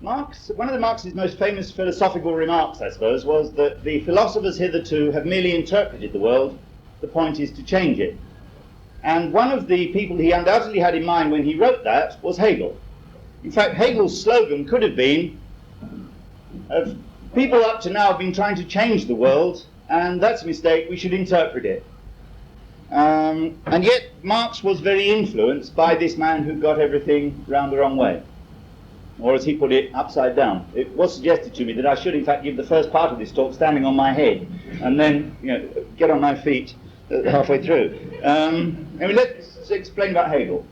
Marx, one of Marx's most famous philosophical remarks, I suppose, was that the philosophers hitherto have merely interpreted the world. The point is to change it. And one of the people he undoubtedly had in mind when he wrote that was Hegel. In fact, Hegel's slogan could have been, people up to now have been trying to change the world, and that's a mistake, we should interpret it. And yet Marx was very influenced by this man who got everything round the wrong way. Or as he put it, upside down. It was suggested to me that I should in fact give the first part of this talk standing on my head, and then get on my feet halfway through. Let's explain about Hegel.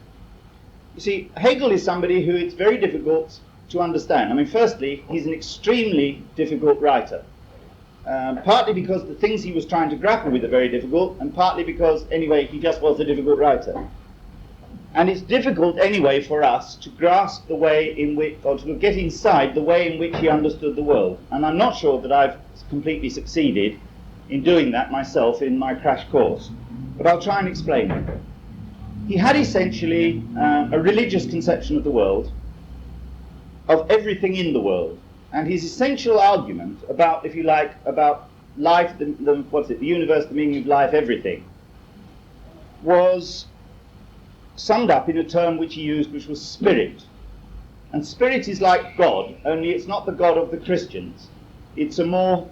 You see, Hegel is somebody who it's very difficult to understand. I mean, firstly, he's an extremely difficult writer. Partly because the things he was trying to grapple with are very difficult, and partly because, anyway, he just was a difficult writer. And it's difficult, anyway, for us to grasp the way in which, or to get inside the way in which he understood the world. And I'm not sure that I've completely succeeded in doing that myself in my crash course. But I'll try and explain it. He had essentially a religious conception of the world, of everything in the world. And his essential argument about, if you like, about life, the universe, the meaning of life, everything, was summed up in a term which he used, which was spirit. And spirit is like God, only it's not the God of the Christians. It's a more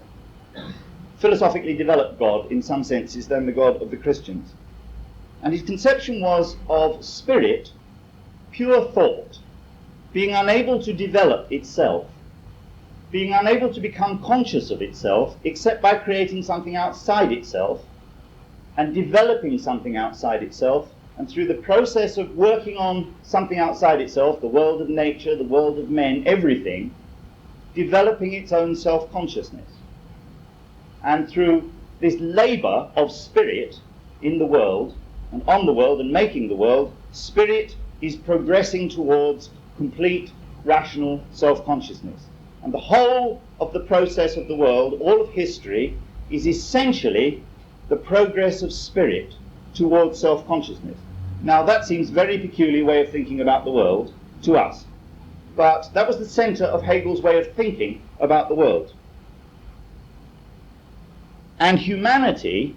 philosophically developed God, in some senses, than the God of the Christians. And his conception was of spirit, pure thought, being unable to develop itself, being unable to become conscious of itself except by creating something outside itself and developing something outside itself, and through the process of working on something outside itself, the world of nature, the world of men, everything, developing its own self-consciousness. And through this labor of spirit in the world and on the world and making the world, spirit is progressing towards complete rational self-consciousness. And the whole of the process of the world, all of history, is essentially the progress of spirit towards self-consciousness. Now that seems a very peculiar way of thinking about the world to us, but that was the center of Hegel's way of thinking about the world. And humanity,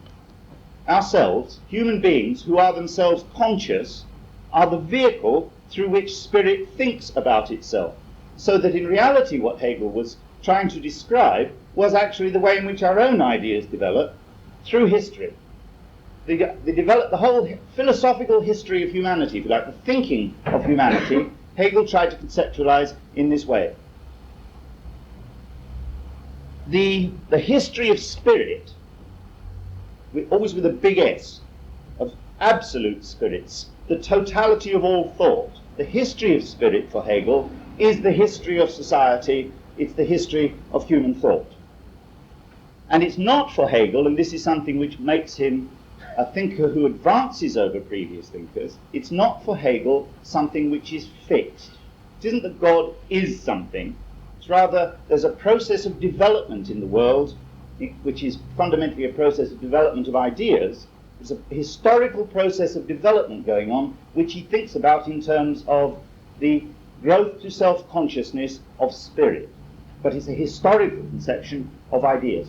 ourselves, human beings who are themselves conscious, are the vehicle through which spirit thinks about itself. So that in reality what Hegel was trying to describe was actually the way in which our own ideas develop through history. They develop the whole philosophical history of humanity, if you like, the thinking of humanity, Hegel tried to conceptualize in this way. The history of spirit, always with a big S, of absolute spirits, the totality of all thought, the history of spirit for Hegel is the history of society, it's the history of human thought. And it's not for Hegel, and this is something which makes him a thinker who advances over previous thinkers, it's not for Hegel something which is fixed. It isn't that God is something, it's rather there's a process of development in the world, which is fundamentally a process of development of ideas. There's a historical process of development going on, which he thinks about in terms of the growth to self-consciousness of spirit. But it's a historical conception of ideas.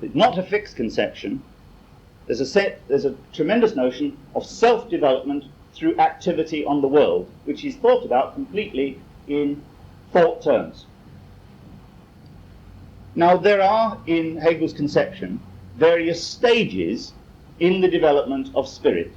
It's not a fixed conception. There's a tremendous notion of self-development through activity on the world, which is thought about completely in thought terms. Now there are, in Hegel's conception, various stages in the development of spirit.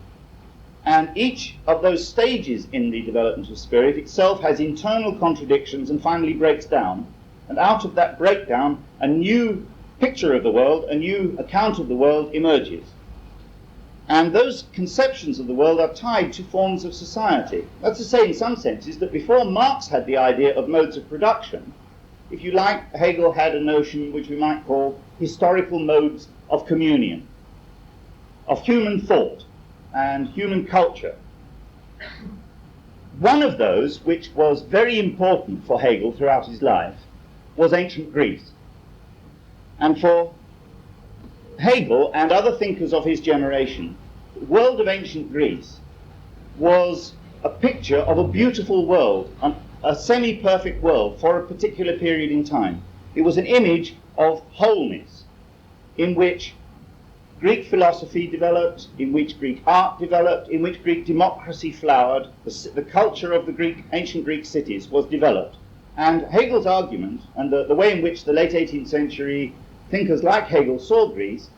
And each of those stages in the development of spirit itself has internal contradictions and finally breaks down. And out of that breakdown, a new picture of the world, a new account of the world emerges. And those conceptions of the world are tied to forms of society. That's to say, in some senses, that before Marx had the idea of modes of production, if you like, Hegel had a notion which we might call historical modes of communion, of human thought and human culture. One of those, which was very important for Hegel throughout his life, was ancient Greece. And for Hegel and other thinkers of his generation, the world of ancient Greece was a picture of a beautiful world, a semi-perfect world for a particular period in time. It was an image of wholeness, in which Greek philosophy developed, in which Greek art developed, in which Greek democracy flowered, the culture of the ancient Greek cities was developed. And Hegel's argument, and the way in which the late 18th century thinkers like Hegel saw Greece,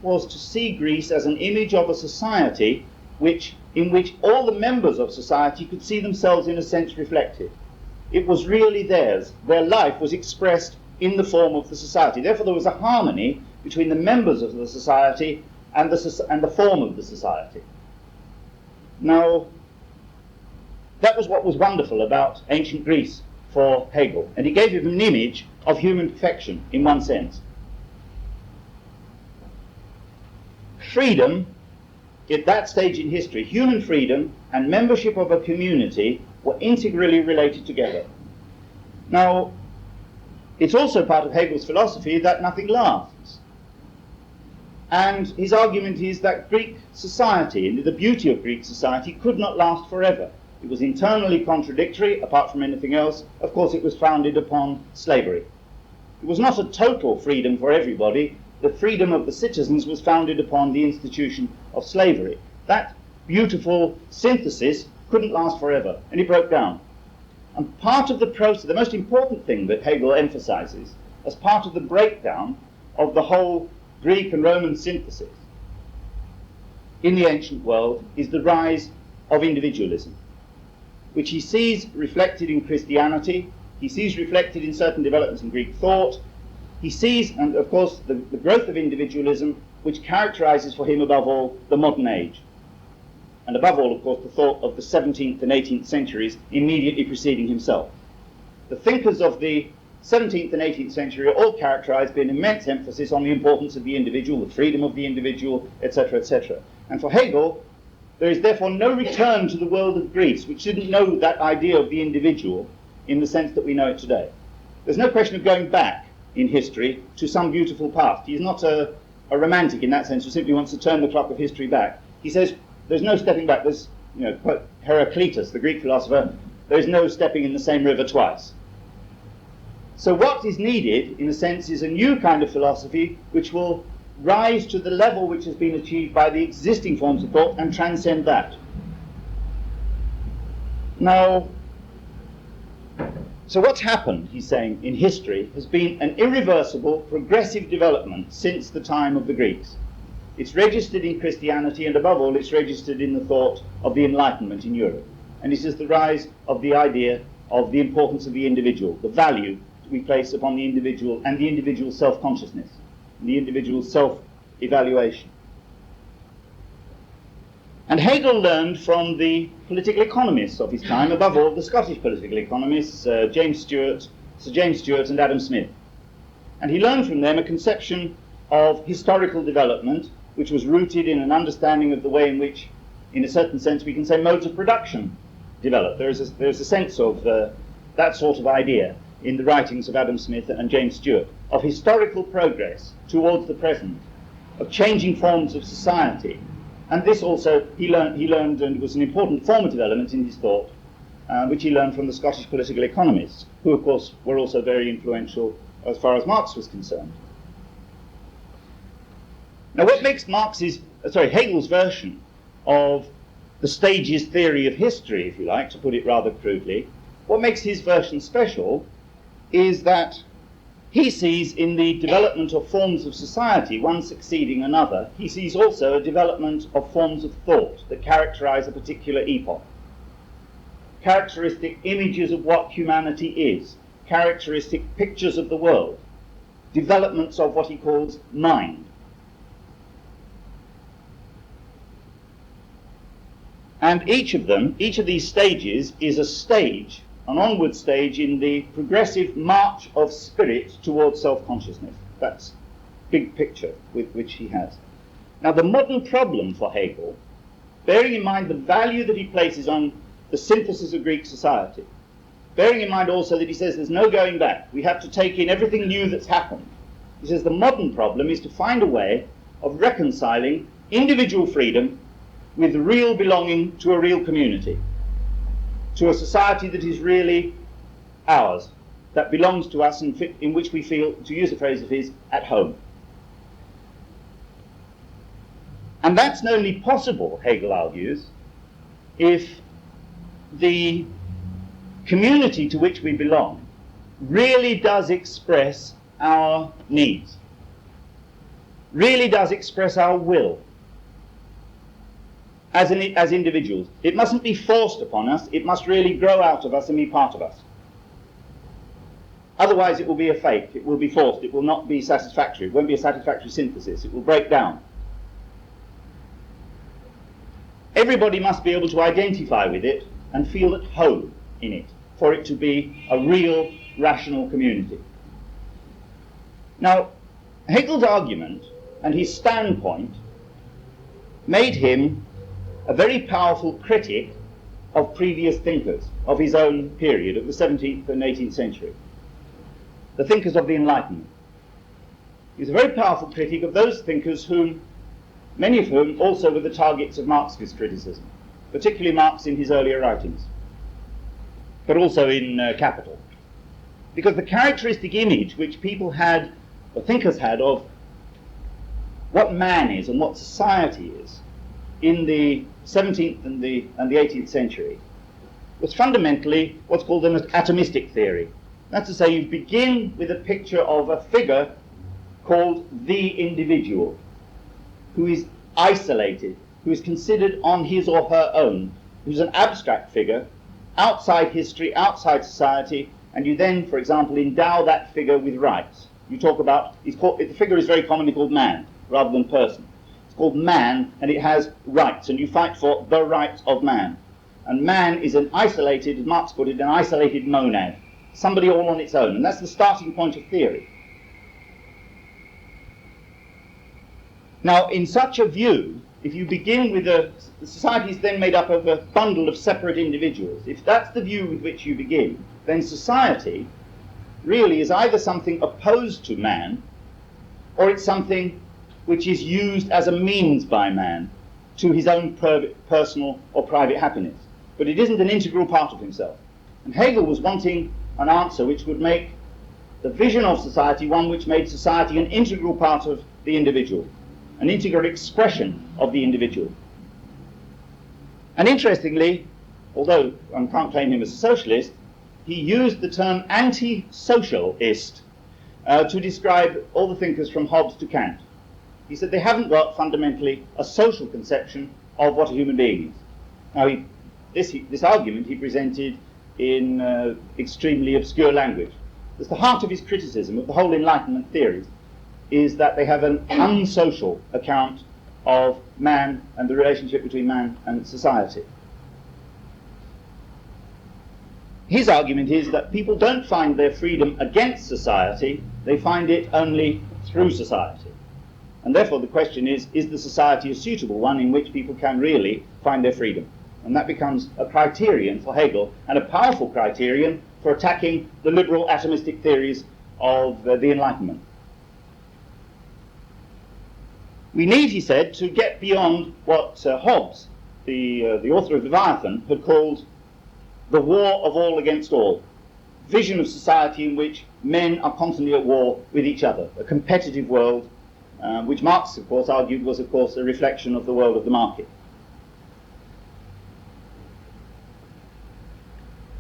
was to see Greece as an image of a society in which all the members of society could see themselves in a sense reflected. It was really theirs. Their life was expressed in the form of the society. Therefore, there was a harmony between the members of the society and the form of the society. Now, that was what was wonderful about ancient Greece for Hegel, and he gave him an image of human perfection in one sense. Freedom, at that stage in history, human freedom and membership of a community were integrally related together. Now, it's also part of Hegel's philosophy that nothing lasts. And his argument is that Greek society, and the beauty of Greek society, could not last forever. It was internally contradictory, apart from anything else. Of course, it was founded upon slavery. It was not a total freedom for everybody. The freedom of the citizens was founded upon the institution of slavery. That beautiful synthesis couldn't last forever, and it broke down. And part of the process, the most important thing that Hegel emphasizes as part of the breakdown of the whole Greek and Roman synthesis in the ancient world, is the rise of individualism, which he sees reflected in Christianity, he sees reflected in certain developments in Greek thought. He sees, and of course, the growth of individualism, which characterizes for him above all the modern age. And above all, of course, the thought of the 17th and 18th centuries immediately preceding himself. The thinkers of the 17th and 18th century are all characterized by an immense emphasis on the importance of the individual, the freedom of the individual, etc., etc. And for Hegel, there is therefore no return to the world of Greece, which didn't know that idea of the individual in the sense that we know it today. There's no question of going back in history to some beautiful past. He is not a romantic in that sense who simply wants to turn the clock of history back. He says there's no stepping back. There's, quote Heraclitus, the Greek philosopher, there is no stepping in the same river twice. So what is needed, in a sense, is a new kind of philosophy which will rise to the level which has been achieved by the existing forms of thought and transcend that. Now, so what's happened, he's saying, in history has been an irreversible, progressive development since the time of the Greeks. It's registered in Christianity, and above all, it's registered in the thought of the Enlightenment in Europe. And it is the rise of the idea of the importance of the individual, the value we place upon the individual and the individual self-consciousness, and the individual self-evaluation. And Hegel learned from the political economists of his time, above all the Scottish political economists, Sir James Stewart and Adam Smith. And he learned from them a conception of historical development which was rooted in an understanding of the way in which, in a certain sense, we can say modes of production developed. There's a sense of that sort of idea in the writings of Adam Smith and James Stewart, of historical progress towards the present, of changing forms of society. And this also he learned, and was an important formative element in his thought, which he learned from the Scottish political economists, who of course were also very influential as far as Marx was concerned. Now what makes Hegel's version of the stages theory of history, if you like, to put it rather crudely, what makes his version special is that he sees in the development of forms of society, one succeeding another, he sees also a development of forms of thought that characterize a particular epoch. Characteristic images of what humanity is, characteristic pictures of the world, developments of what he calls mind. And each of these stages is a stage, an onward stage in the progressive march of spirit towards self-consciousness. That's big picture with which he has. Now the modern problem for Hegel, bearing in mind the value that he places on the synthesis of Greek society, bearing in mind also that he says there's no going back, we have to take in everything new that's happened. He says the modern problem is to find a way of reconciling individual freedom with real belonging to a real community, to a society that is really ours, that belongs to us and in which we feel, to use a phrase of his, at home. And that's only possible, Hegel argues, if the community to which we belong really does express our needs, really does express our will as individuals. It mustn't be forced upon us, it must really grow out of us and be part of us. Otherwise it will be a fake, it will be forced, it will not be satisfactory, it won't be a satisfactory synthesis, it will break down. Everybody must be able to identify with it and feel at home in it for it to be a real, rational community. Now, Hegel's argument and his standpoint made him a very powerful critic of previous thinkers of his own period, of the 17th and 18th century, the thinkers of the Enlightenment. He was a very powerful critic of those thinkers whom, many of whom also were the targets of Marxist criticism, particularly Marx in his earlier writings, but also in Capital. Because the characteristic image which people had, or thinkers had, of what man is and what society is in the 17th and the 18th century was fundamentally what's called an atomistic theory. That's to say, you begin with a picture of a figure called the individual, who is isolated, who is considered on his or her own, who's an abstract figure, outside history, outside society, and you then, for example, endow that figure with rights. You talk about, the figure is very commonly called man, rather than person. It's called man, and it has rights, and you fight for the rights of man. And man is an isolated, as Marx put it, an isolated monad, somebody all on its own, and that's the starting point of theory. Now, in such a view, if you begin with the society is then made up of a bundle of separate individuals. If that's the view with which you begin, then society really is either something opposed to man, or it's something which is used as a means by man to his own personal or private happiness. But it isn't an integral part of himself. And Hegel was wanting an answer which would make the vision of society one which made society an integral part of the individual, an integral expression of the individual. And interestingly, although one can't claim him as a socialist, he used the term anti-socialist to describe all the thinkers from Hobbes to Kant. He said they haven't got fundamentally a social conception of what a human being is. Now, this argument he presented in extremely obscure language. That's the heart of his criticism of the whole Enlightenment theories, is that they have an unsocial account of man and the relationship between man and society. His argument is that people don't find their freedom against society, they find it only through society. And therefore the question is the society a suitable one in which people can really find their freedom? And that becomes a criterion for Hegel, and a powerful criterion for attacking the liberal atomistic theories of the Enlightenment. We need, he said, to get beyond what Hobbes, the author of Leviathan, had called the war of all against all, vision of society in which men are constantly at war with each other, a competitive world, which Marx, of course, argued was, of course, a reflection of the world of the market.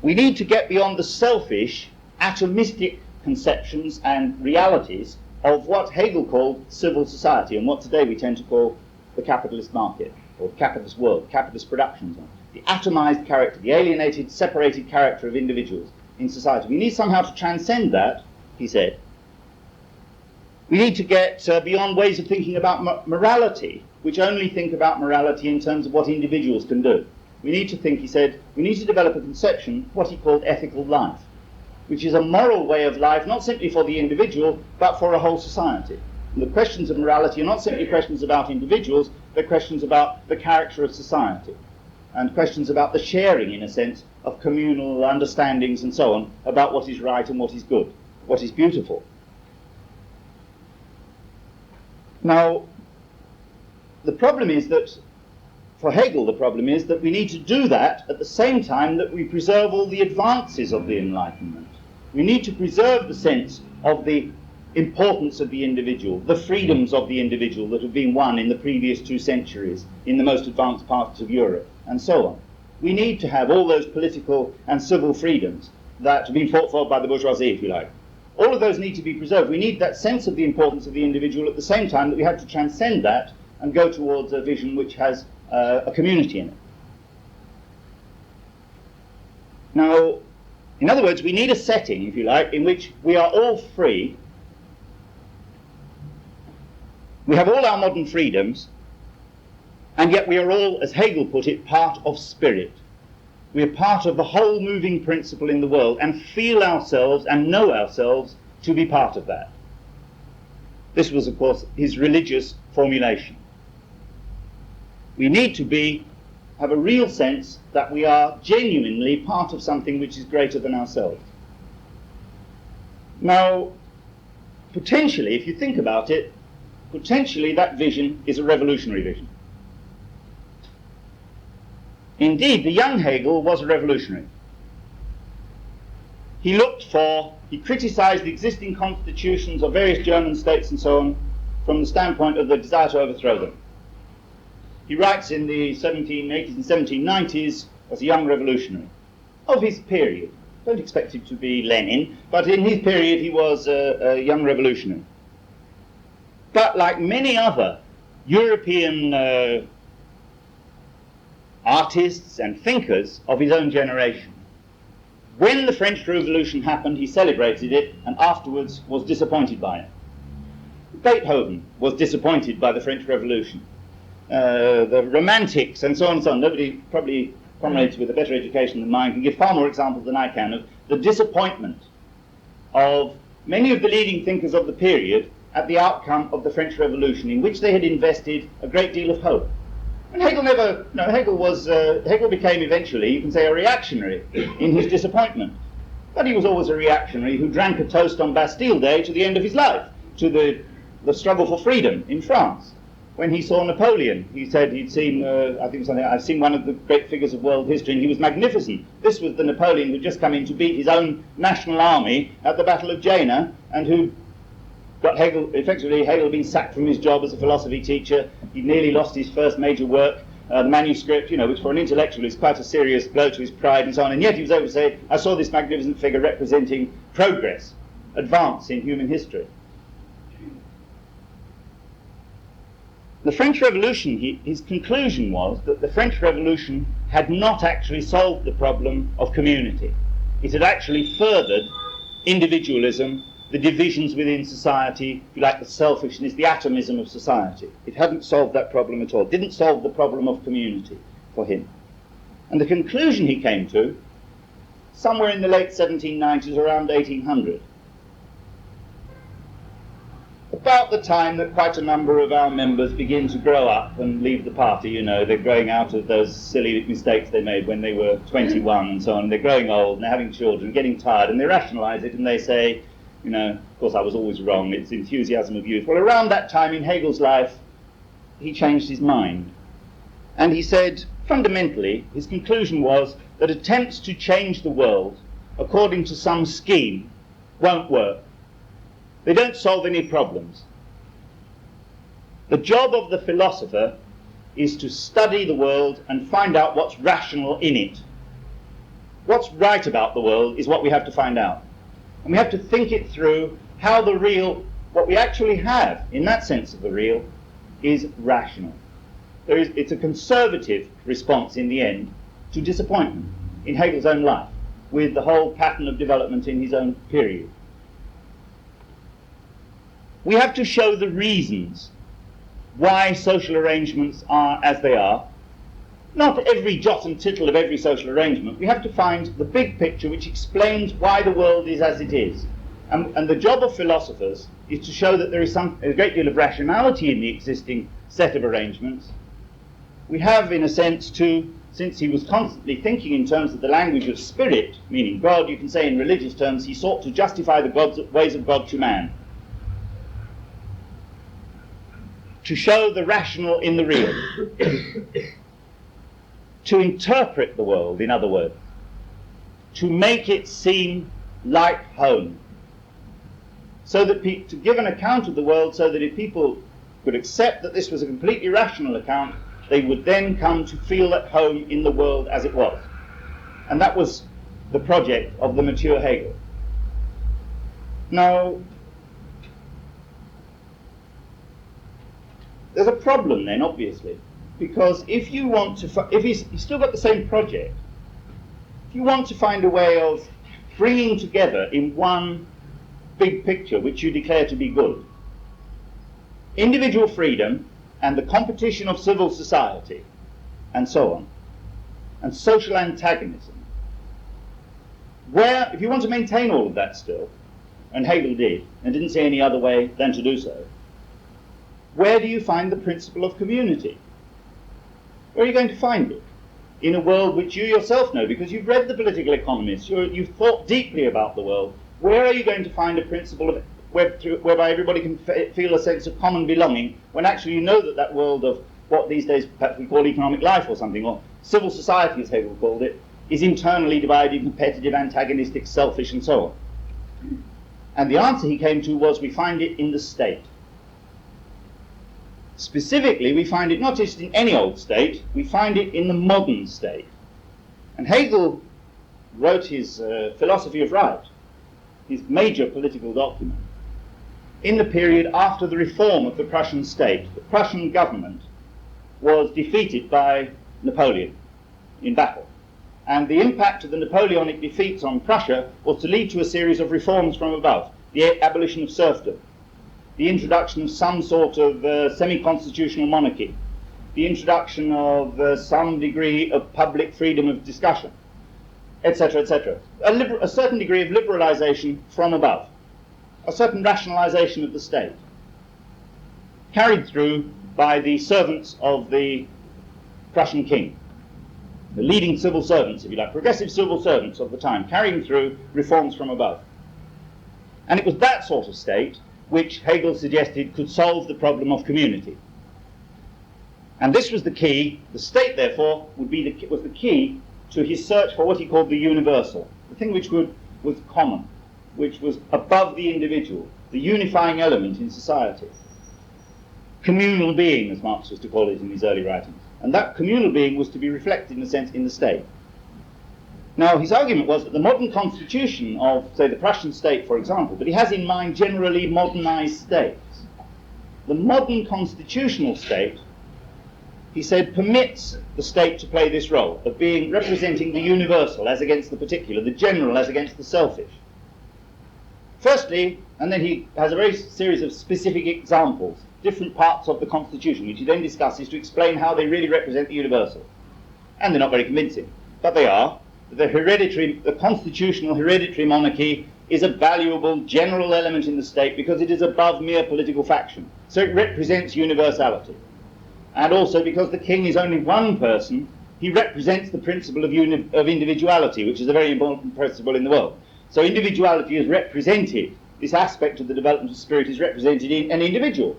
We need to get beyond the selfish, atomistic conceptions and realities of what Hegel called civil society, and what today we tend to call the capitalist market, or the capitalist world, capitalist productions, the atomized character, the alienated, separated character of individuals in society. We need somehow to transcend that, he said. We need to get beyond ways of thinking about morality, which only think about morality in terms of what individuals can do. We need to think, he said, we need to develop a conception, what he called ethical life, which is a moral way of life, not simply for the individual, but for a whole society. And the questions of morality are not simply questions about individuals, they're questions about the character of society, and questions about the sharing, in a sense, of communal understandings and so on, about what is right and what is good, what is beautiful. Now, the problem is that for Hegel, the problem is that we need to do that at the same time that we preserve all the advances of the Enlightenment. We need to preserve the sense of the importance of the individual, the freedoms of the individual that have been won in the previous 2 centuries in the most advanced parts of Europe, and so on. We need to have all those political and civil freedoms that have been fought for by the bourgeoisie, if you like. All of those need to be preserved. We need that sense of the importance of the individual at the same time that we have to transcend that and go towards a vision which has a community in it. Now, in other words, we need a setting, if you like, in which we are all free. We have all our modern freedoms, and yet we are all, as Hegel put it, part of spirit. We are part of the whole moving principle in the world and feel ourselves and know ourselves to be part of that. This was, of course, his religious formulation. We need to have a real sense that we are genuinely part of something which is greater than ourselves. Now, potentially, if you think about it, potentially that vision is a revolutionary vision. Indeed, the young Hegel was a revolutionary. He criticized the existing constitutions of various German states and so on from the standpoint of the desire to overthrow them. He writes in the 1780s and 1790s as a young revolutionary of his period. Don't expect him to be Lenin, but in his period he was a young revolutionary. But like many other European artists and thinkers of his own generation, when the French Revolution happened, he celebrated it and afterwards was disappointed by it. Beethoven was disappointed by the French Revolution. The Romantics and so on and so on. Nobody, probably comrades with a better education than mine, can give far more examples than I can of the disappointment of many of the leading thinkers of the period at the outcome of the French Revolution, in which they had invested a great deal of hope. And Hegel Hegel became eventually, you can say, a reactionary in his disappointment. But he was always a reactionary who drank a toast on Bastille Day to the end of his life, to the struggle for freedom in France. When he saw Napoleon, he said he'd seen, I've seen one of the great figures of world history, and he was magnificent. This was the Napoleon who'd just come in to beat his own national army at the Battle of Jena, and who got Hegel, effectively Hegel had been sacked from his job as a philosophy teacher. He'd nearly lost his first major work, the manuscript, which for an intellectual is quite a serious blow to his pride and so on, and yet he was able to say, I saw this magnificent figure representing progress, advance in human history. The French Revolution, his conclusion was that the French Revolution had not actually solved the problem of community. It had actually furthered individualism, the divisions within society, if you like, the selfishness, the atomism of society. It hadn't solved that problem at all. It didn't solve the problem of community for him. And the conclusion he came to, somewhere in the late 1790s, around 1800, about the time that quite a number of our members begin to grow up and leave the party, they're growing out of those silly mistakes they made when they were 21 and so on. They're growing old and they're having children, getting tired, and they rationalize it and they say, of course I was always wrong, it's enthusiasm of youth. Well, around that time in Hegel's life, he changed his mind. And he said, fundamentally, his conclusion was that attempts to change the world according to some scheme won't work. They don't solve any problems. The job of the philosopher is to study the world and find out what's rational in it. What's right about the world is what we have to find out. And we have to think it through how the real, what we actually have in that sense of the real, is rational. It's a conservative response in the end to disappointment in Hegel's own life, with the whole pattern of development in his own period. We have to show the reasons why social arrangements are as they are. Not every jot and tittle of every social arrangement. We have to find the big picture which explains why the world is as it is. And the job of philosophers is to show that there is a great deal of rationality in the existing set of arrangements. We have, in a sense, since he was constantly thinking in terms of the language of spirit, meaning God, you can say in religious terms, he sought to justify the ways of God to man. To show the rational in the real. to interpret the world, in other words, to make it seem like home, so that to give an account of the world so that if people could accept that this was a completely rational account, they would then come to feel at home in the world as it was. And that was the project of the mature Hegel. Now, there's a problem then, obviously, because if you want to, if he's still got the same project, if you want to find a way of bringing together in one big picture which you declare to be good, individual freedom and the competition of civil society, and so on, and social antagonism, where, if you want to maintain all of that still, and Hegel did, and didn't see any other way than to do so, where do you find the principle of community? Where are you going to find it? In a world which you yourself know, because you've read the political economists, you've thought deeply about the world. Where are you going to find a principle of whereby everybody can feel a sense of common belonging, when actually you know that that world of what these days perhaps we call economic life or something, or civil society as Hegel called it, is internally divided, competitive, antagonistic, selfish, and so on? And the answer he came to was, we find it in the state. Specifically, we find it not just in any old state, we find it in the modern state. And Hegel wrote his Philosophy of Right, his major political document, in the period after the reform of the Prussian state. The Prussian government was defeated by Napoleon in battle. And the impact of the Napoleonic defeats on Prussia was to lead to a series of reforms from above. The abolition of serfdom, the introduction of some sort of semi-constitutional monarchy, the introduction of some degree of public freedom of discussion, etc., etc. A certain degree of liberalization from above, a certain rationalization of the state, carried through by the servants of the Prussian king, the leading civil servants, if you like, progressive civil servants of the time, carrying through reforms from above. And it was that sort of state which Hegel suggested could solve the problem of community. And this was the key. The state, therefore, was the key to his search for what he called the universal, the thing which was common, which was above the individual, the unifying element in society. Communal being, as Marx was to call it in his early writings. And that communal being was to be reflected, in a sense, in the state. Now, his argument was that the modern constitution of, say, the Prussian state, for example, but he has in mind generally modernized states. The modern constitutional state, he said, permits the state to play this role of being representing the universal as against the particular, the general as against the selfish. Firstly, and then he has a very series of specific examples, different parts of the constitution, which he then discusses to explain how they really represent the universal. And they're not very convincing, but they are. The constitutional hereditary monarchy is a valuable general element in the state because it is above mere political faction. So it represents universality. And also because the king is only one person, he represents the principle of individuality, which is a very important principle in the world. So individuality is represented, this aspect of the development of spirit is represented in an individual.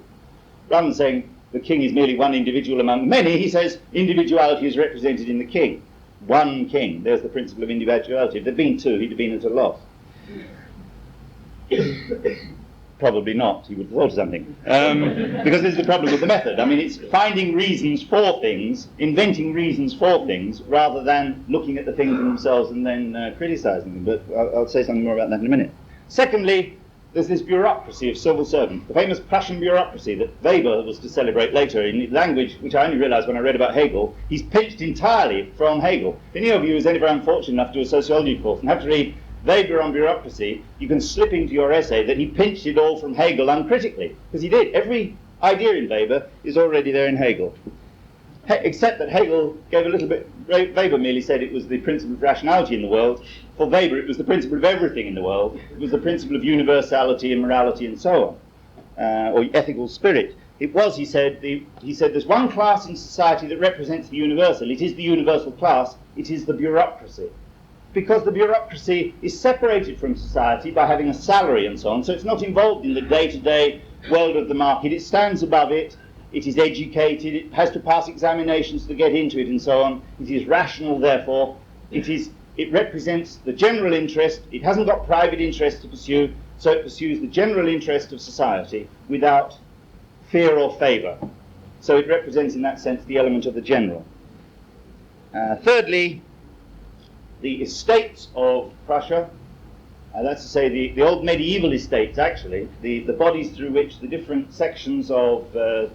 Rather than saying the king is merely one individual among many, he says individuality is represented in the king. One king. There's the principle of individuality. If there'd been two, he'd have been at a loss. Probably not. He would have thought of something. Because this is the problem with the method. I mean, it's finding reasons for things, inventing reasons for things, rather than looking at the things themselves and then criticizing them. But I'll say something more about that in a minute. Secondly, there's this bureaucracy of civil servants, the famous Prussian bureaucracy that Weber was to celebrate later in language which I only realized when I read about Hegel. He's pinched entirely from Hegel. If any of you is ever unfortunate enough to do a sociology course and have to read Weber on bureaucracy, you can slip into your essay that he pinched it all from Hegel uncritically, because he did. Every idea in Weber is already there in Hegel. Except that Hegel gave a little bit, Weber merely said it was the principle of rationality in the world. For Weber, it was the principle of everything in the world. It was the principle of universality and morality and so on, or ethical spirit. It was, he said, there's one class in society that represents the universal. It is the universal class. It is the bureaucracy. Because the bureaucracy is separated from society by having a salary and so on, so it's not involved in the day-to-day world of the market. It stands above it, it is educated, it has to pass examinations to get into it and so on. It is rational, therefore. It represents the general interest. It hasn't got private interest to pursue, so it pursues the general interest of society without fear or favour. So it represents, in that sense, the element of the general. Thirdly, the estates of Prussia, that's to say the old medieval estates, actually, the bodies through which the different sections of the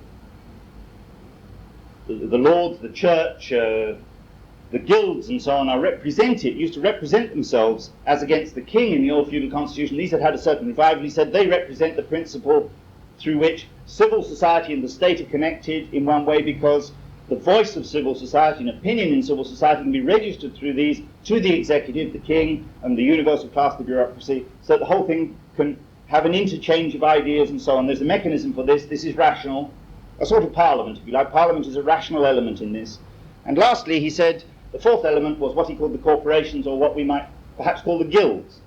lords, the church, the guilds and so on are represented, used to represent themselves as against the king in the old feudal constitution. These had a certain revival. He said they represent the principle through which civil society and the state are connected in one way, because the voice of civil society and opinion in civil society can be registered through these to the executive, the king, and the universal class, the bureaucracy, so that the whole thing can have an interchange of ideas and so on. There's a mechanism for this. This is rational, a sort of parliament, if you like. Parliament is a rational element in this. And lastly, he said, the fourth element was what he called the corporations, or what we might perhaps call the guilds.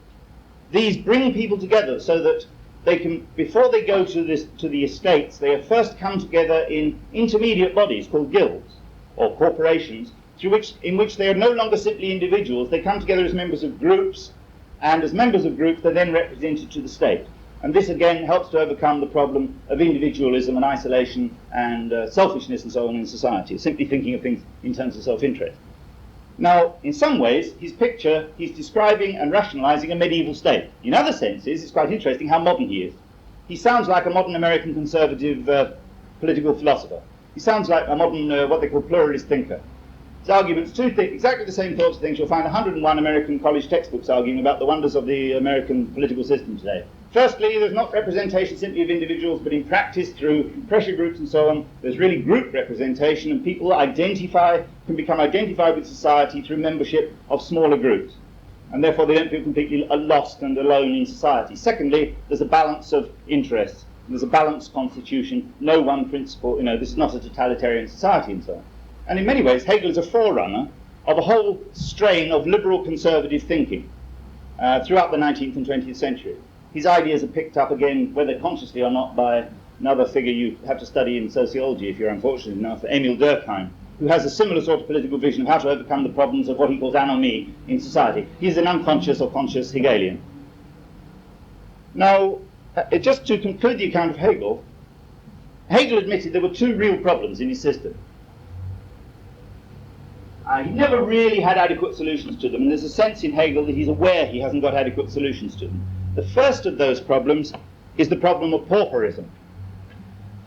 These bring people together so that they can, before they go to the estates, they have first come together in intermediate bodies called guilds or corporations, in which they are no longer simply individuals. They come together as members of groups, and as members of groups they're then represented to the state. And this again helps to overcome the problem of individualism and isolation and selfishness and so on in society, simply thinking of things in terms of self-interest. Now, in some ways, his picture, he's describing and rationalizing a medieval state. In other senses, it's quite interesting how modern he is. He sounds like a modern American conservative political philosopher. He sounds like a modern, what they call pluralist thinker. His arguments, exactly the same sorts of things you'll find 101 American college textbooks arguing about the wonders of the American political system today. Firstly, there's not representation simply of individuals, but in practice through pressure groups and so on, there's really group representation, and people can become identified with society through membership of smaller groups. And therefore they don't feel completely lost and alone in society. Secondly, there's a balance of interests. There's a balanced constitution, no one principle, this is not a totalitarian society and so on. And in many ways, Hegel is a forerunner of a whole strain of liberal conservative thinking throughout the 19th and 20th century. His ideas are picked up again, whether consciously or not, by another figure you have to study in sociology if you're unfortunate enough, Emil Durkheim, who has a similar sort of political vision of how to overcome the problems of what he calls anomie in society. He's an unconscious or conscious Hegelian. Now, just to conclude the account of Hegel, Hegel admitted there were two real problems in his system. He never really had adequate solutions to them, and there's a sense in Hegel that he's aware he hasn't got adequate solutions to them. The first of those problems is the problem of pauperism,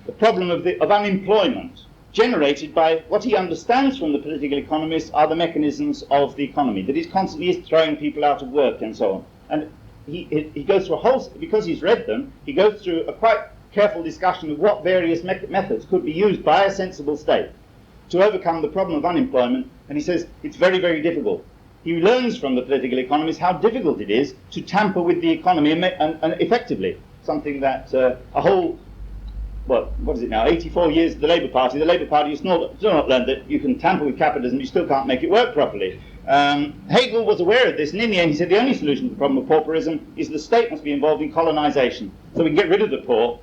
the problem of unemployment, generated by what he understands from the political economists are the mechanisms of the economy, that it constantly is throwing people out of work and so on. And he goes through a whole, because he's read them, he goes through a quite careful discussion of what various methods could be used by a sensible state to overcome the problem of unemployment, and he says it's very, very difficult. He learns from the political economists how difficult it is to tamper with the economy and effectively, something that what is it now, 84 years of the Labour Party has still not learned that you can tamper with capitalism, you still can't make it work properly. Hegel was aware of this, and in the end he said the only solution to the problem of pauperism is the state must be involved in colonisation, so we can get rid of the poor,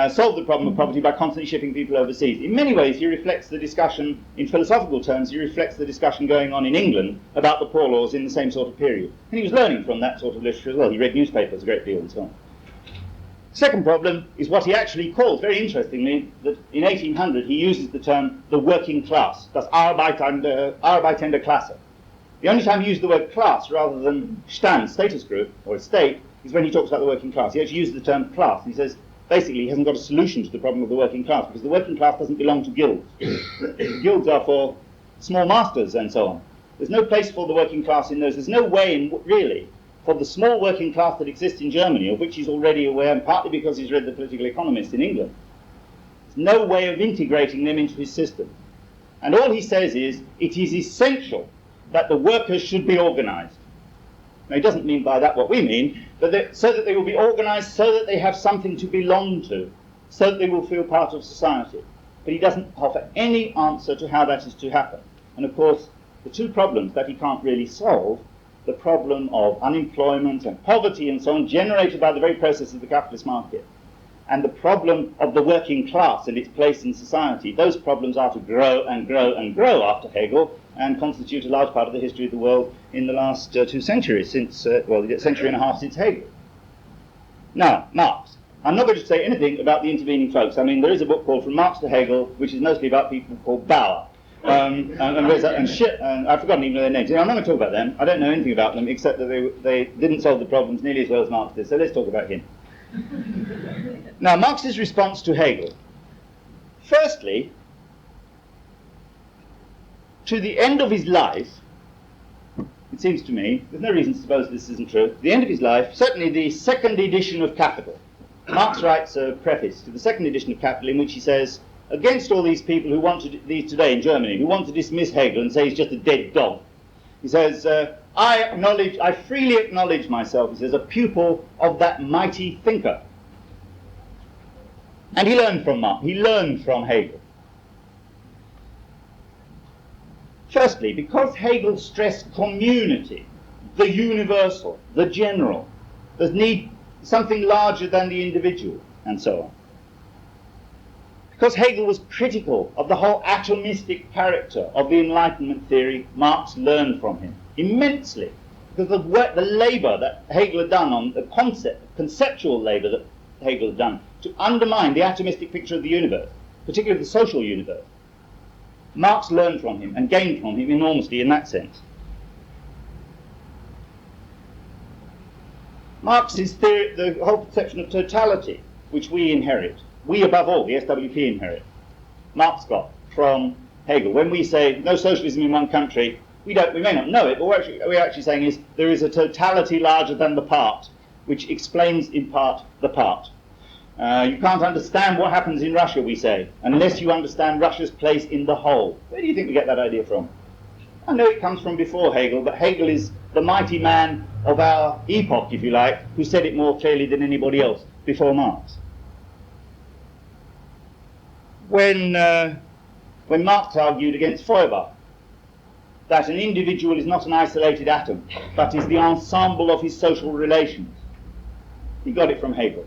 solve the problem of poverty by constantly shipping people overseas. In many ways he reflects the discussion, in philosophical terms, he reflects the discussion going on in England about the poor laws in the same sort of period. And he was learning from that sort of literature as well. He read newspapers a great deal and so on. Second problem is what he actually calls, very interestingly, that in 1800 he uses the term the working class, das Arbeitende Klasse. The only time he used the word class rather than Stand, status group, or estate, is when he talks about the working class. He actually uses the term class. He says, basically, he hasn't got a solution to the problem of the working class, because the working class doesn't belong to guilds. Guilds are for small masters and so on. There's no place for the working class in those. There's no way, really, for the small working class that exists in Germany, of which he's already aware, and partly because he's read the Political Economist in England, there's no way of integrating them into his system. And all he says is, it is essential that the workers should be organised. Now, he doesn't mean by that what we mean, but so that they will be organised, so that they have something to belong to, so that they will feel part of society. But he doesn't offer any answer to how that is to happen. And of course, the two problems that he can't really solve, the problem of unemployment and poverty and so on, generated by the very process of the capitalist market, and the problem of the working class and its place in society, those problems are to grow and grow and grow after Hegel and constitute a large part of the history of the world in the last 2 centuries, since, a century and a half since Hegel. Now, Marx. I'm not going to say anything about the intervening folks. I mean, there is a book called From Marx to Hegel, which is mostly about people called Bauer. And I've forgotten even their names. I'm not going to talk about them. I don't know anything about them, except that they didn't solve the problems nearly as well as Marx did. So let's talk about him. Now, Marx's response to Hegel. Firstly, to the end of his life, it seems to me, there's no reason to suppose this isn't true, the end of his life, certainly the second edition of Capital. Marx writes a preface to the second edition of Capital in which he says, against all these people who want to, these today in Germany, who want to dismiss Hegel and say he's just a dead dog, he says, I freely acknowledge myself, he says, a pupil of that mighty thinker. And he learned from Marx, he learned from Hegel. Firstly, because Hegel stressed community, the universal, the general, there's need something larger than the individual, and so on. Because Hegel was critical of the whole atomistic character of the Enlightenment theory, Marx learned from him immensely. Because the labour that Hegel had done on the conceptual labour that Hegel had done to undermine the atomistic picture of the universe, particularly the social universe, Marx learned from him and gained from him enormously in that sense. Marx's theory, the whole conception of totality, which we inherit, we above all, the SWP inherit, Marx got from Hegel. When we say no socialism in one country, we may not know it, but what we're actually saying is there is a totality larger than the part, which explains in part the part. You can't understand what happens in Russia, we say, unless you understand Russia's place in the whole. Where do you think we get that idea from? I know it comes from before Hegel, but Hegel is the mighty man of our epoch, if you like, who said it more clearly than anybody else before Marx. When Marx argued against Feuerbach, that an individual is not an isolated atom, but is the ensemble of his social relations, he got it from Hegel.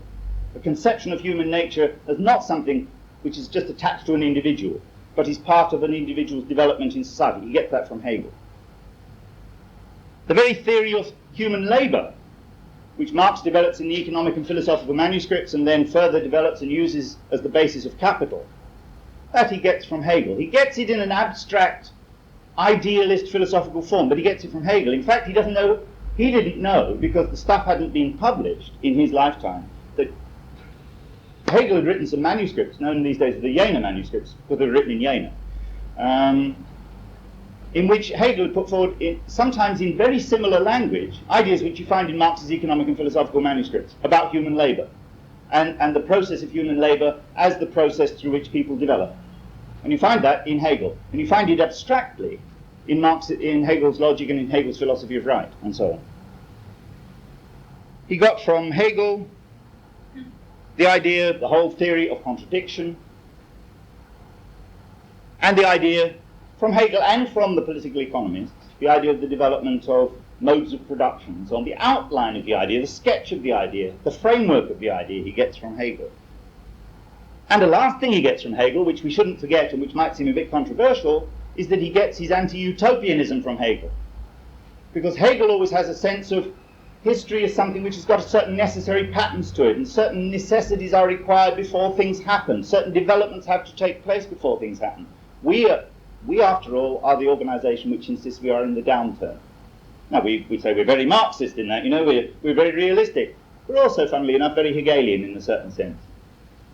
The conception of human nature as not something which is just attached to an individual, but is part of an individual's development in society. He gets that from Hegel. The very theory of human labour, which Marx develops in the economic and philosophical manuscripts and then further develops and uses as the basis of Capital, that he gets from Hegel. He gets it in an abstract, idealist philosophical form, but he gets it from Hegel. In fact, he didn't know, because the stuff hadn't been published in his lifetime, that Hegel had written some manuscripts, known these days as the Jena manuscripts, because they were written in Jena, in which Hegel had put forward, sometimes in very similar language, ideas which you find in Marx's economic and philosophical manuscripts about human labour, and the process of human labour as the process through which people develop. And you find that in Hegel, and you find it abstractly in Hegel's logic and in Hegel's philosophy of right, and so on. He got from Hegel the idea, the whole theory of contradiction, and the idea from Hegel and from the political economists, the idea of the development of modes of production. So on the outline of the idea, the sketch of the idea, the framework of the idea he gets from Hegel. And the last thing he gets from Hegel, which we shouldn't forget and which might seem a bit controversial, is that he gets his anti-utopianism from Hegel. Because Hegel always has a sense of history as something which has got certain necessary patterns to it, and certain necessities are required before things happen. Certain developments have to take place before things happen. We after all, are the organisation which insists we are in the downturn. Now, we say we're very Marxist in that, we're very realistic. We're also, funnily enough, very Hegelian in a certain sense,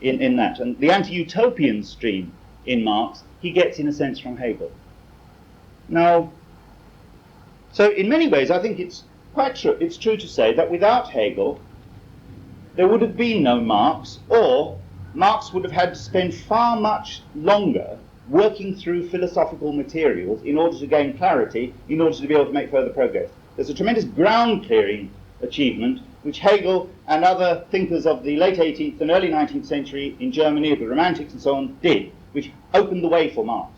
in that. And the anti-utopian stream in Marx, he gets in a sense from Hegel. Now, so in many ways, I think it's quite true. It's true to say that without Hegel, there would have been no Marx, or Marx would have had to spend far much longer working through philosophical materials in order to gain clarity, in order to be able to make further progress. There's a tremendous ground-clearing achievement which Hegel and other thinkers of the late 18th and early 19th century in Germany, the Romantics and so on, did, which opened the way for Marx.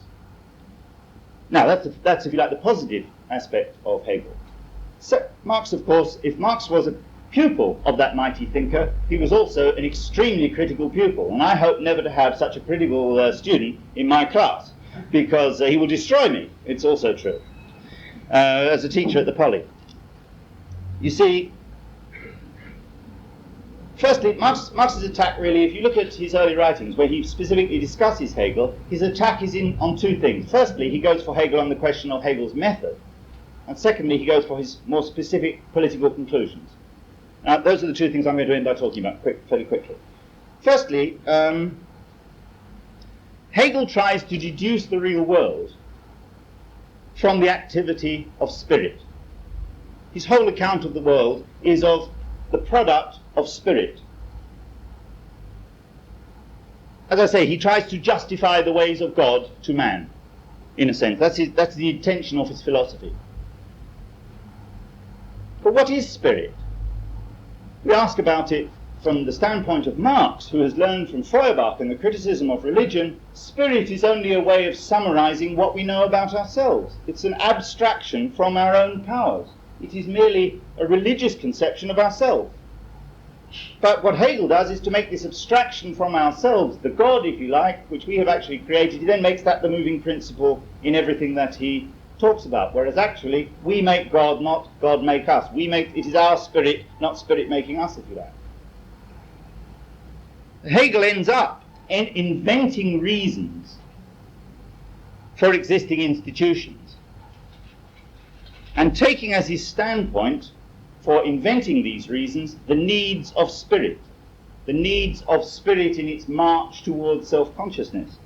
Now, that's if you like, the positive aspect of Hegel. So, Marx, of course, if Marx was pupil of that mighty thinker, he was also an extremely critical pupil, and I hope never to have such a critical student in my class, because he will destroy me. It's also true. As a teacher at the Poly. You see, firstly, Marx's attack really, if you look at his early writings where he specifically discusses Hegel, his attack is on two things. Firstly, he goes for Hegel on the question of Hegel's method, and secondly, he goes for his more specific political conclusions. Now, those are the two things I'm going to end by talking about fairly quickly. Firstly, Hegel tries to deduce the real world from the activity of spirit. His whole account of the world is of the product of spirit. As I say, he tries to justify the ways of God to man, in a sense. That's the intention of his philosophy. But what is spirit? We ask about it from the standpoint of Marx, who has learned from Feuerbach and the criticism of religion. Spirit is only a way of summarizing what we know about ourselves. It's an abstraction from our own powers. It is merely a religious conception of ourselves. But what Hegel does is to make this abstraction from ourselves, the God, if you like, which we have actually created. He then makes that the moving principle in everything that he talks about, whereas actually we make God, not God make us. It is our spirit, not spirit making us, if you like. Hegel ends up inventing reasons for existing institutions and taking as his standpoint for inventing these reasons the needs of spirit in its march towards self-consciousness.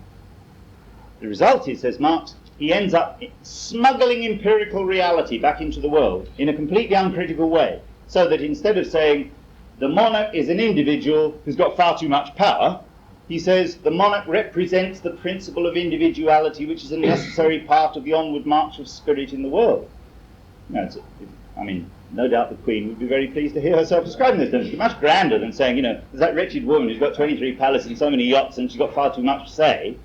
The result is, says Marx, he ends up smuggling empirical reality back into the world in a completely uncritical way, so that instead of saying the monarch is an individual who's got far too much power, he says the monarch represents the principle of individuality, which is a necessary part of the onward march of spirit in the world. No doubt the Queen would be very pleased to hear herself describing this. It's much grander than saying, there's that wretched woman who's got 23 palaces and so many yachts and she's got far too much to say.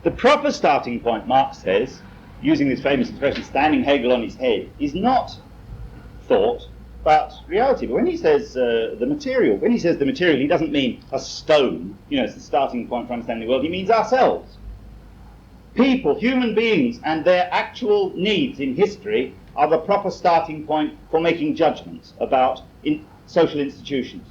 The proper starting point, Marx says, using this famous expression, standing Hegel on his head, is not thought, but reality. But when he says the material, he doesn't mean a stone, it's the starting point for understanding the world. He means ourselves. People, human beings, and their actual needs in history are the proper starting point for making judgments about social institutions.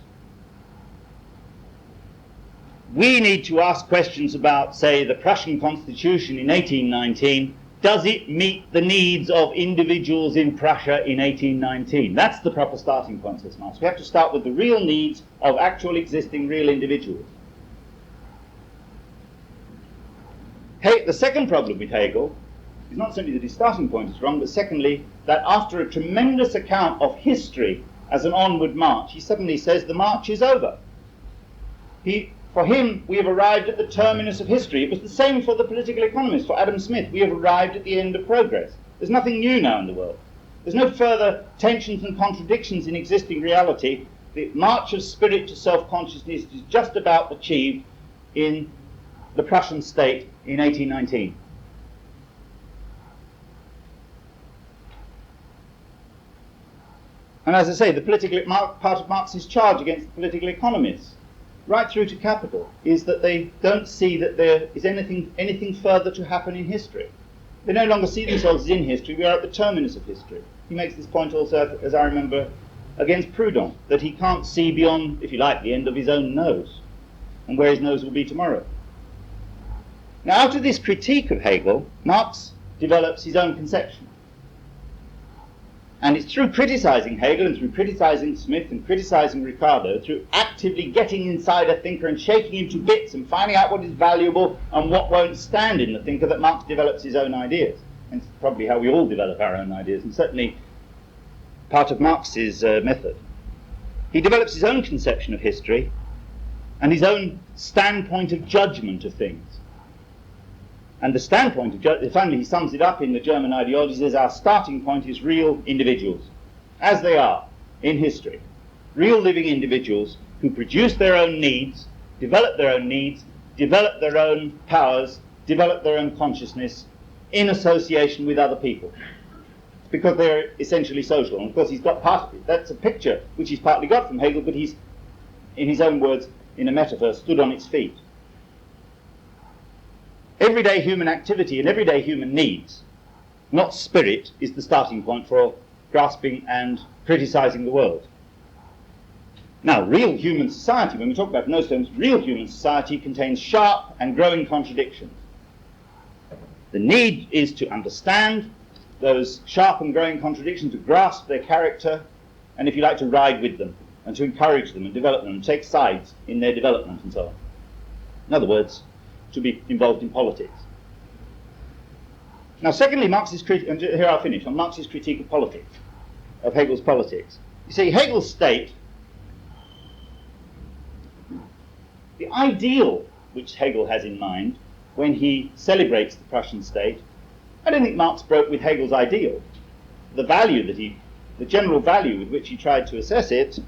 We need to ask questions about, say, the Prussian Constitution in 1819. Does it meet the needs of individuals in Prussia in 1819? That's the proper starting point, says Marx. We have to start with the real needs of actual existing real individuals. The second problem with Hegel is not simply that his starting point is wrong, but secondly, that after a tremendous account of history as an onward march, he suddenly says the march is over. For him, we have arrived at the terminus of history. It was the same for the political economist, for Adam Smith. We have arrived at the end of progress. There's nothing new now in the world. There's no further tensions and contradictions in existing reality. The march of spirit to self-consciousness is just about achieved in the Prussian state in 1819. And as I say, the political part of Marx's charge against the political economists, right through to Capital, is that they don't see that there is anything further to happen in history. They no longer see themselves as in history. We are at the terminus of history. He makes this point also, as I remember, against Proudhon, that he can't see beyond, if you like, the end of his own nose, and where his nose will be tomorrow. Now, out of this critique of Hegel, Marx develops his own conception. And it's through criticizing Hegel and through criticizing Smith and criticizing Ricardo, through actively getting inside a thinker and shaking him to bits and finding out what is valuable and what won't stand in the thinker, that Marx develops his own ideas. And it's probably how we all develop our own ideas, and certainly part of Marx's method. He develops his own conception of history and his own standpoint of judgment of things. And the standpoint of judgment, finally he sums it up in the German ideology, says our starting point is real individuals, as they are in history. Real living individuals who produce their own needs, develop their own powers, develop their own consciousness in association with other people. because they're essentially social. And of course he's got part of it. That's a picture which he's partly got from Hegel, but he's, in his own words, in a metaphor, stood on its feet. Everyday human activity and everyday human needs, not spirit, is the starting point for grasping and criticizing the world. Now, real human society, when we talk about in those terms, real human society contains sharp and growing contradictions. The need is to understand those sharp and growing contradictions, to grasp their character, and if you like, to ride with them, and to encourage them and develop them, and take sides in their development and so on. In other words, to be involved in politics. Now, secondly, Marx's critique, and here I'll finish, on Marx's critique of politics, of Hegel's politics. You see, Hegel's state, the ideal which Hegel has in mind when he celebrates the Prussian state, I don't think Marx broke with Hegel's ideal. The value that the general value with which he tried to assess it,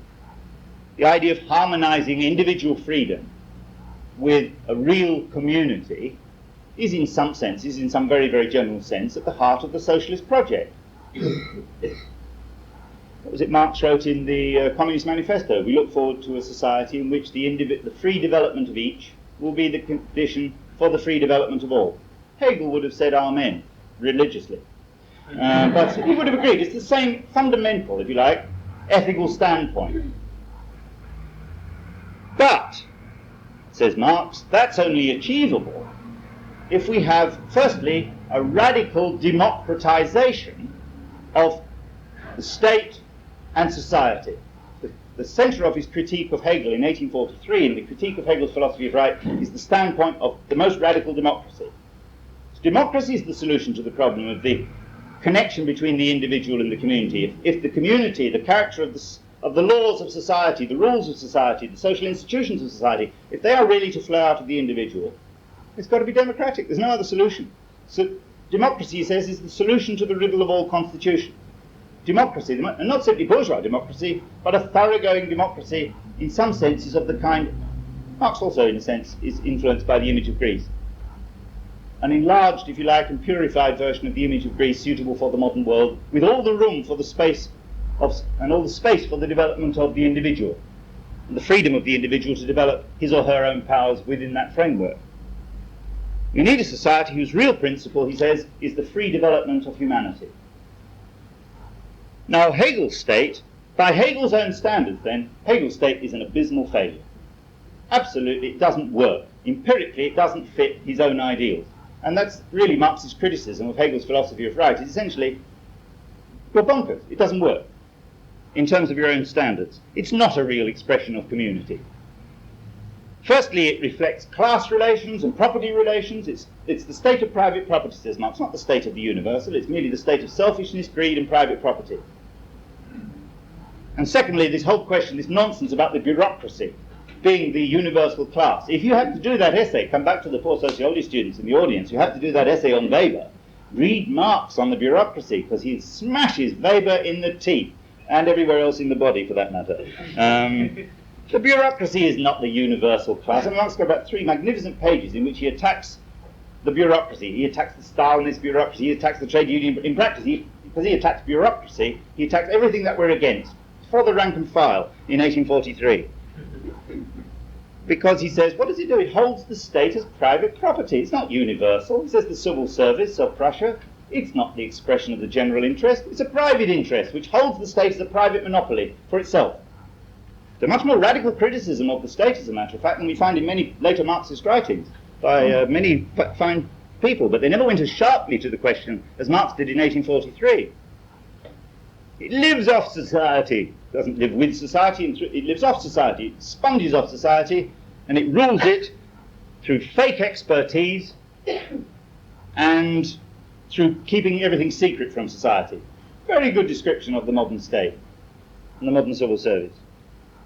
the idea of harmonizing individual freedom with a real community, is in some sense, is in some very, very general sense, at the heart of the socialist project. What was it Marx wrote in the Communist Manifesto? We look forward to a society in which the free development of each will be the condition for the free development of all. Hegel would have said amen, religiously. But he would have agreed. It's the same fundamental, if you like, ethical standpoint. But, says Marx, that's only achievable if we have, firstly, a radical democratization of the state and society. The centre of his critique of Hegel in 1843, in the critique of Hegel's philosophy of right, is the standpoint of the most radical democracy. Democracy is the solution to the problem of the connection between the individual and the community. If the community, the character of the laws of society, the rules of society, the social institutions of society, if they are really to flow out of the individual, it's got to be democratic. There's no other solution. So democracy, he says, is the solution to the riddle of all constitutions. Democracy, and not simply bourgeois democracy, but a thoroughgoing democracy, in some senses of the kind, Marx also in a sense is influenced by the image of Greece. An enlarged, if you like, and purified version of the image of Greece suitable for the modern world, with all the room for the space and all the space for the development of the individual, and the freedom of the individual to develop his or her own powers within that framework. You need a society whose real principle, he says, is the free development of humanity. Now, Hegel's state, by Hegel's own standards then, Hegel's state is an abysmal failure. Absolutely, it doesn't work. Empirically, it doesn't fit his own ideals. And that's really Marx's criticism of Hegel's philosophy of right. It's essentially, you're bonkers. It doesn't work in terms of your own standards. It's not a real expression of community. Firstly, it reflects class relations and property relations. It's the state of private property, says Marx, not the state of the universal. It's merely the state of selfishness, greed, and private property. And secondly, this whole question, this nonsense about the bureaucracy being the universal class. If you have to do that essay, come back to the poor sociology students in the audience, you have to do that essay on Weber. Read Marx on the bureaucracy, because he smashes Weber in the teeth, and everywhere else in the body, for that matter. The bureaucracy is not the universal class. And Marx got about 3 magnificent pages in which he attacks the bureaucracy. He attacks the Stalinist bureaucracy. He attacks the trade union. In practice, because he attacks bureaucracy, he attacks everything that we're against, for the rank and file, in 1843. Because he says, what does it do? It holds the state as private property. It's not universal. He says the civil service of Prussia, it's not the expression of the general interest. It's a private interest which holds the state as a private monopoly for itself. It's a much more radical criticism of the state, as a matter of fact, than we find in many later Marxist writings by many fine people, but they never went as sharply to the question as Marx did in 1843. It lives off society. It doesn't live with society, it lives off society. It sponges off society, and it rules it through fake expertise and through keeping everything secret from society. Very good description of the modern state and the modern civil service.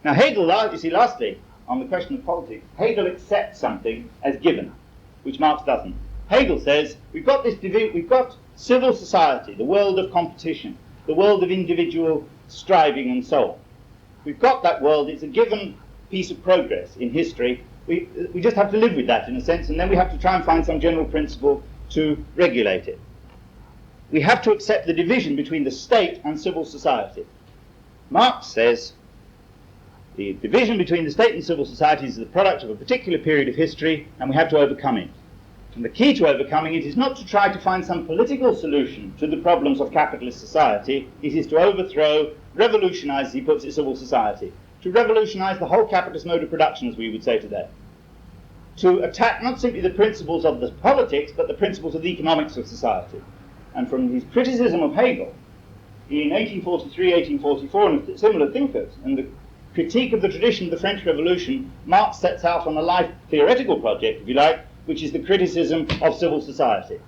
Now Hegel, you see, lastly, on the question of politics, Hegel accepts something as given, which Marx doesn't. Hegel says, we've got civil society, the world of competition, the world of individual striving and so on. We've got that world, it's a given piece of progress in history. We just have to live with that in a sense, and then we have to try and find some general principle to regulate it. we have to accept the division between the state and civil society. Marx says the division between the state and civil society is the product of a particular period of history, and we have to overcome it. And the key to overcoming it is not to try to find some political solution to the problems of capitalist society. It is to overthrow, revolutionize, as he puts it, civil society. To revolutionize the whole capitalist mode of production, as we would say today. To attack not simply the principles of the politics, but the principles of the economics of society. And from his criticism of Hegel in 1843, 1844, and similar thinkers, and the critique of the tradition of the French Revolution, Marx sets out on a life theoretical project, if you like, which is the criticism of civil society.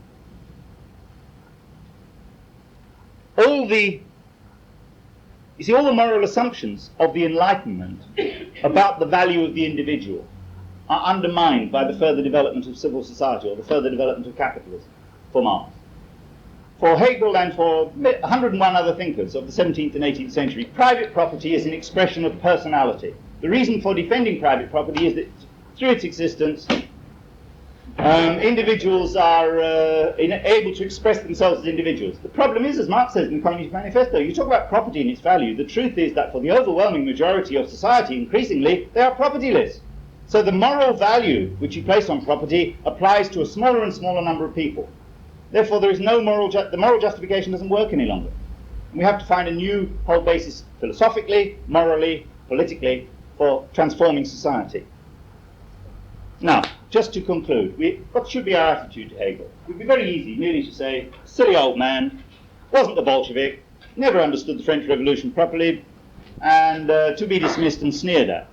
All the moral assumptions of the Enlightenment about the value of the individual are undermined by the further development of civil society or the further development of capitalism for Marx. For Hegel and for 101 other thinkers of the 17th and 18th century, private property is an expression of personality. The reason for defending private property is that through its existence, individuals are able to express themselves as individuals. The problem is, as Marx says in the Communist Manifesto, you talk about property and its value. The truth is that for the overwhelming majority of society, increasingly, they are propertyless. So the moral value which you place on property applies to a smaller and smaller number of people. Therefore, there is no the moral justification doesn't work any longer. And we have to find a new whole basis philosophically, morally, politically, for transforming society. Now, just to conclude, what should be our attitude to Hegel? It would be very easy merely to say, silly old man, wasn't a Bolshevik, never understood the French Revolution properly, and to be dismissed and sneered at.